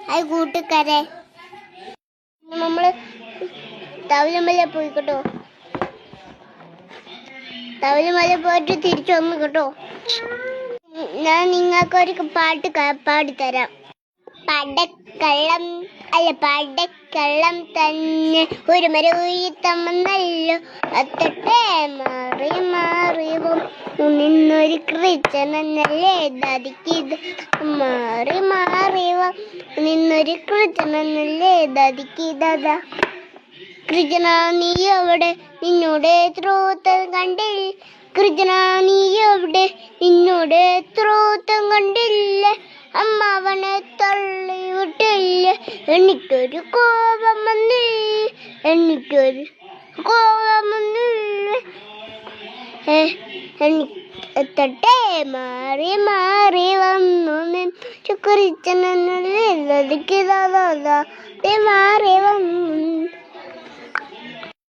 Hi കൂട്ടുകാരെ, നമ്മള് തവലുമല പോയി കേട്ടോ. തവലുമല പോയിട്ട് തിരിച്ചു വന്നു കേട്ടോ. ഞാൻ നിങ്ങൾക്കൊരു പാട്ട് പാടിത്തരാം. പടക്കള്ളം തന്നെ ഒരു മരൂത്തമ്മന്നല്ലോ അത്തട്ടെ മാറിയും നിന്നൊരു കൃച്ചനല്ലേ ദതിക്കിത് മാറിയും നിന്നൊരു കൃച്ചനല്ലേ ദതിക്കിത കൃജന നീ എവിടെ നിന്നോട് ത്രോത്തം കണ്ടില്ല കൃജന നീ എവിടെ നിന്നോട് ത്രോത്തം കണ്ടില്ല അമ്മാവനെ തള്ളി വിട്ടില്ല എനിക്കൊരു കോപം വന്നില്ല എത്തട്ടെ മാറി വന്നു ചുക്കുറിച്ചനല്ലേ മാറി വന്നു